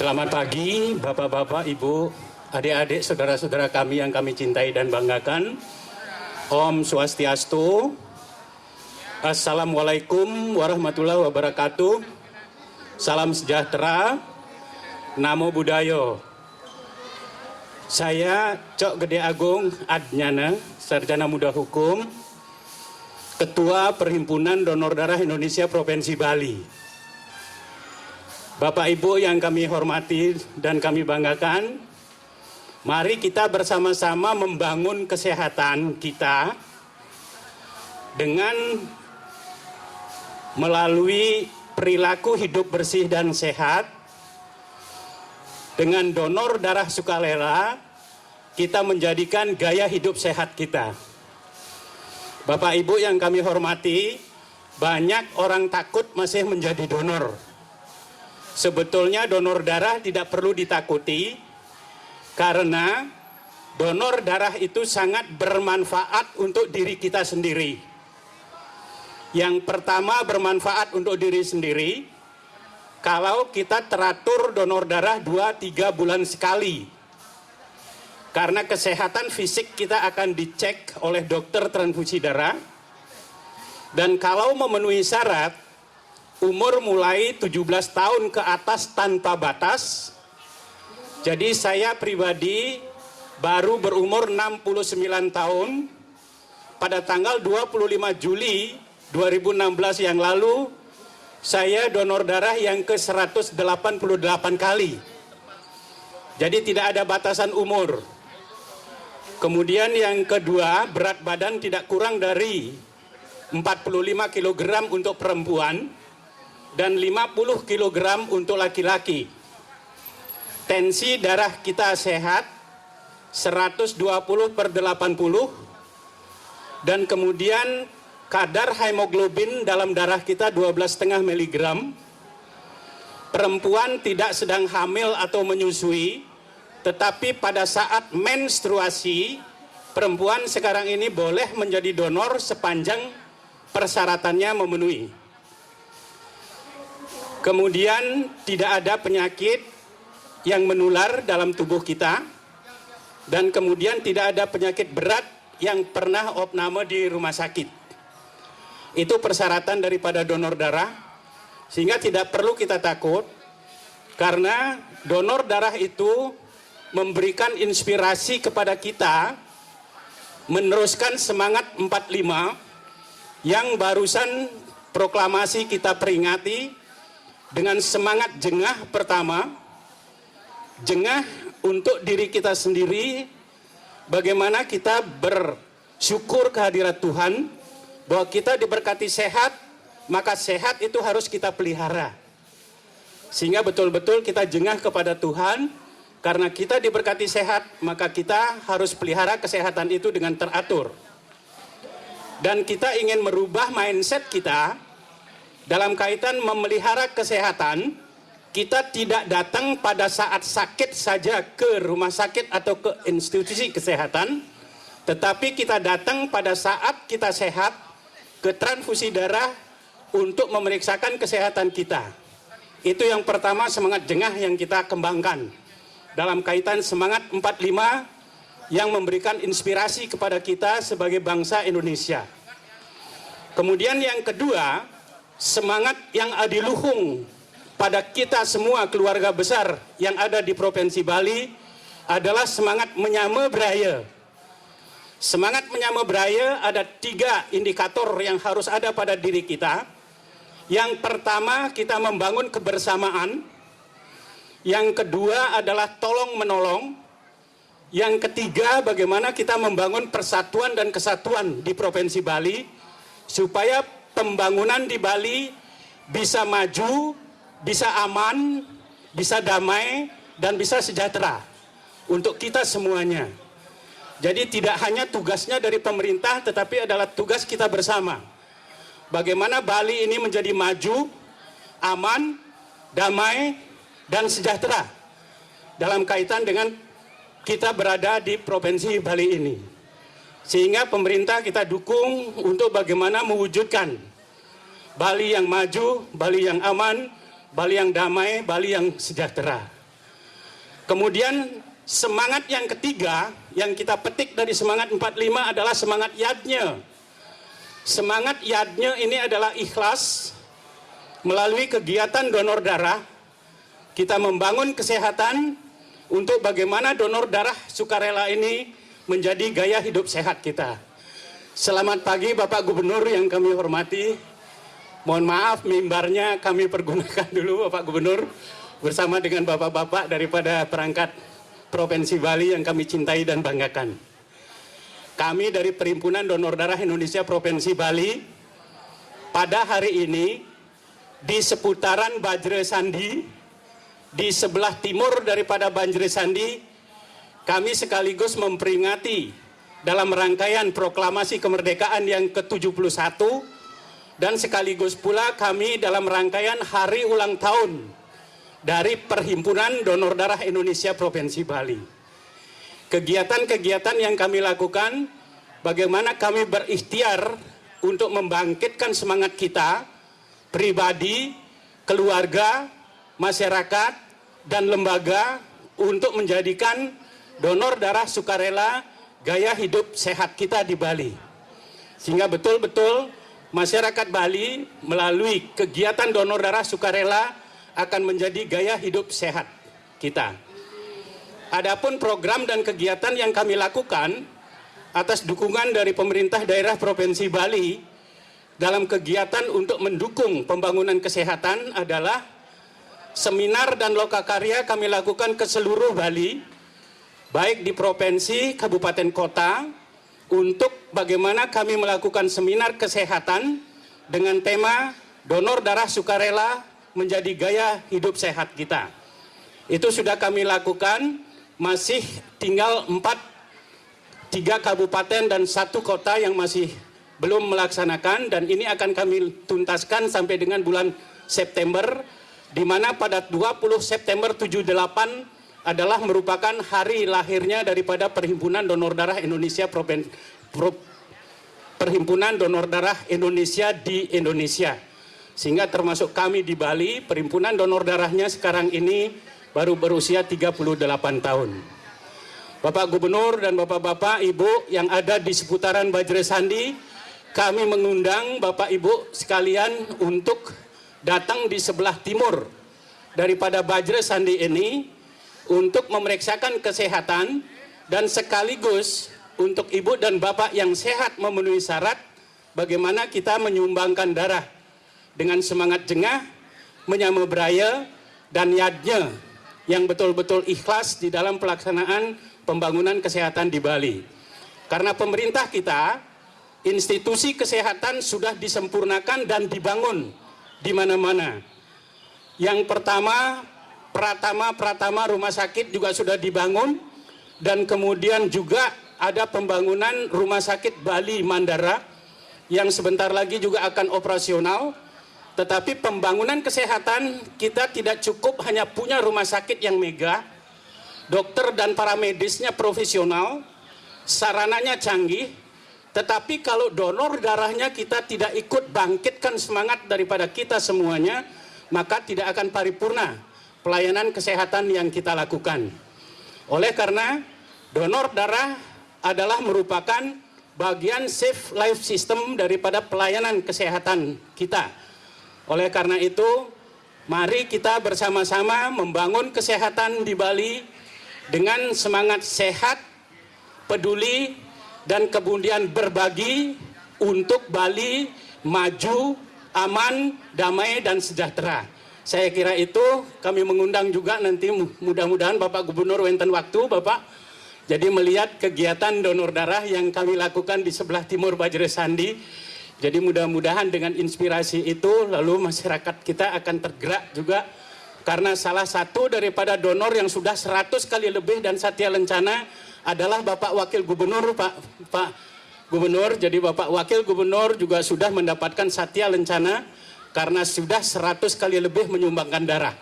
Selamat pagi, Bapak-bapak, Ibu, adik-adik, saudara-saudara kami yang kami cintai dan banggakan. Om Swastiastu. Assalamualaikum warahmatullahi wabarakatuh. Salam sejahtera. Namo Buddhaya. Saya Cok Gede Agung Adnyana, Sarjana Muda Hukum, Ketua Perhimpunan Donor Darah Indonesia Provinsi Bali. Bapak Ibu yang kami hormati dan kami banggakan, mari kita bersama-sama membangun kesehatan kita dengan melalui perilaku hidup bersih dan sehat. Dengan donor darah sukarela, kita menjadikan gaya hidup sehat kita. Bapak Ibu yang kami hormati, banyak orang takut masih menjadi donor. Sebetulnya donor darah tidak perlu ditakuti, karena donor darah itu sangat bermanfaat untuk diri kita sendiri. Yang pertama, bermanfaat untuk diri sendiri kalau kita teratur donor darah 2-3 bulan sekali. Karena kesehatan fisik kita akan dicek oleh dokter transfusi darah. Dan kalau memenuhi syarat, umur mulai 17 tahun ke atas tanpa batas. Jadi saya pribadi baru berumur 69 tahun. Pada tanggal 25 Juli 2016 yang lalu, saya donor darah yang ke-188 kali. Jadi tidak ada batasan umur. Kemudian yang kedua, berat badan tidak kurang dari 45 kg untuk perempuan dan 50 kg untuk laki-laki. Tensi darah kita sehat 120/80, dan kemudian kadar hemoglobin dalam darah kita 12,5 mg. Perempuan tidak sedang hamil atau menyusui, tetapi pada saat menstruasi, perempuan sekarang ini boleh menjadi donor sepanjang persyaratannya memenuhi. Kemudian tidak ada penyakit yang menular dalam tubuh kita, dan kemudian tidak ada penyakit berat yang pernah opname di rumah sakit. Itu persyaratan daripada donor darah, sehingga tidak perlu kita takut, karena donor darah itu memberikan inspirasi kepada kita meneruskan semangat 45 yang barusan proklamasi kita peringati dengan semangat jengah pertama. Jengah untuk diri kita sendiri, bagaimana kita bersyukur kehadirat Tuhan, bahwa kita diberkati sehat, maka sehat itu harus kita pelihara. Sehingga betul-betul kita jengah kepada Tuhan, karena kita diberkati sehat, maka kita harus pelihara kesehatan itu dengan teratur. Dan kita ingin merubah mindset kita dalam kaitan memelihara kesehatan. Kita tidak datang pada saat sakit saja ke rumah sakit atau ke institusi kesehatan, tetapi kita datang pada saat kita sehat ke transfusi darah untuk memeriksakan kesehatan kita. Itu yang pertama, semangat jengah yang kita kembangkan dalam kaitan semangat 45 yang memberikan inspirasi kepada kita sebagai bangsa Indonesia. Kemudian yang kedua, semangat yang adiluhung pada kita semua keluarga besar yang ada di Provinsi Bali adalah semangat menyama braya. Semangat menyama braya ada 3 indikator yang harus ada pada diri kita. Yang pertama, kita membangun kebersamaan. Yang kedua adalah tolong menolong. Yang ketiga, bagaimana kita membangun persatuan dan kesatuan di Provinsi Bali supaya pembangunan di Bali bisa maju, bisa aman, bisa damai, dan bisa sejahtera untuk kita semuanya. Jadi tidak hanya tugasnya dari pemerintah, tetapi adalah tugas kita bersama. Bagaimana Bali ini menjadi maju, aman, damai, dan sejahtera dalam kaitan dengan kita berada di Provinsi Bali ini. Sehingga pemerintah kita dukung untuk bagaimana mewujudkan Bali yang maju, Bali yang aman, Bali yang damai, Bali yang sejahtera. Kemudian semangat yang ketiga yang kita petik dari semangat 45 adalah semangat yadnya. Semangat yadnya ini adalah ikhlas. Melalui kegiatan donor darah, kita membangun kesehatan untuk bagaimana donor darah sukarela ini menjadi gaya hidup sehat kita. Selamat pagi Bapak Gubernur yang kami hormati. Mohon maaf mimbarnya kami pergunakan dulu Bapak Gubernur bersama dengan bapak-bapak daripada perangkat Provinsi Bali yang kami cintai dan banggakan. Kami dari Perhimpunan Donor Darah Indonesia Provinsi Bali pada hari ini di seputaran Bajre Sandi, di sebelah timur daripada Bajre Sandi, kami sekaligus memperingati dalam rangkaian proklamasi kemerdekaan yang ke-71 dan sekaligus pula kami dalam rangkaian hari ulang tahun dari Perhimpunan Donor Darah Indonesia Provinsi Bali. Kegiatan-kegiatan yang kami lakukan, bagaimana kami berikhtiar untuk membangkitkan semangat kita, pribadi, keluarga, masyarakat, dan lembaga untuk menjadikan donor darah sukarela gaya hidup sehat kita di Bali. Sehingga betul-betul masyarakat Bali melalui kegiatan donor darah sukarela akan menjadi gaya hidup sehat kita. Adapun program dan kegiatan yang kami lakukan atas dukungan dari pemerintah daerah Provinsi Bali dalam kegiatan untuk mendukung pembangunan kesehatan adalah seminar dan lokakarya kami lakukan ke seluruh Bali, baik di provinsi, kabupaten, kota, untuk bagaimana kami melakukan seminar kesehatan dengan tema donor darah sukarela menjadi gaya hidup sehat kita. Itu sudah kami lakukan, masih tinggal 3 kabupaten dan 1 kota yang masih belum melaksanakan, dan ini akan kami tuntaskan sampai dengan bulan September, di mana pada 20 September 78 adalah merupakan hari lahirnya daripada Perhimpunan Donor Darah Indonesia Perhimpunan Donor Darah Indonesia di Indonesia. Sehingga termasuk kami di Bali, Perhimpunan Donor Darahnya sekarang ini baru berusia 38 tahun. Bapak Gubernur dan Bapak-Bapak, Ibu yang ada di seputaran Bajre Sandi, kami mengundang Bapak Ibu sekalian untuk datang di sebelah timur daripada Bajre Sandi ini untuk memeriksakan kesehatan dan sekaligus untuk ibu dan bapak yang sehat memenuhi syarat bagaimana kita menyumbangkan darah dengan semangat jengah, menyamebraya, dan yadnya yang betul-betul ikhlas di dalam pelaksanaan pembangunan kesehatan di Bali. Karena pemerintah kita, institusi kesehatan sudah disempurnakan dan dibangun di mana-mana. Yang pertama, Pratama rumah sakit juga sudah dibangun, dan kemudian juga ada pembangunan rumah sakit Bali Mandara yang sebentar lagi juga akan operasional. Tetapi pembangunan kesehatan kita tidak cukup hanya punya rumah sakit yang megah, dokter dan para medisnya profesional, sarananya canggih, tetapi kalau donor darahnya kita tidak ikut bangkitkan semangat daripada kita semuanya, maka tidak akan paripurna pelayanan kesehatan yang kita lakukan. Oleh karena donor darah adalah merupakan bagian safe life system daripada pelayanan kesehatan kita. Oleh karena itu, mari kita bersama-sama membangun kesehatan di Bali dengan semangat sehat, peduli, dan kemudian berbagi untuk Bali maju, aman, damai, dan sejahtera. Saya kira itu kami mengundang juga nanti mudah-mudahan Bapak Gubernur wenten waktu Bapak. Jadi melihat kegiatan donor darah yang kami lakukan di sebelah timur Bajre Sandi. Jadi mudah-mudahan dengan inspirasi itu lalu masyarakat kita akan tergerak juga. Karena salah satu daripada donor yang sudah 100 kali lebih dan Satya Lencana adalah Bapak Wakil Gubernur Pak Gubernur. Jadi Bapak Wakil Gubernur juga sudah mendapatkan Satya Lencana karena sudah 100 kali lebih menyumbangkan darah.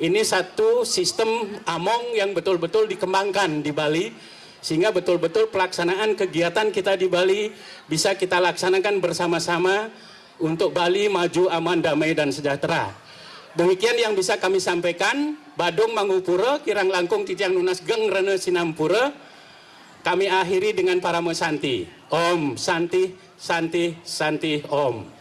Ini satu sistem AMONG yang betul-betul dikembangkan di Bali, sehingga betul-betul pelaksanaan kegiatan kita di Bali bisa kita laksanakan bersama-sama untuk Bali maju, aman, damai, dan sejahtera. Demikian yang bisa kami sampaikan. Badung Mangupura, Kirang Langkung Titiang Nunas Geng Rene Sinampura. Kami akhiri dengan para mesanti. Om Santi, Santi, Santi, Om.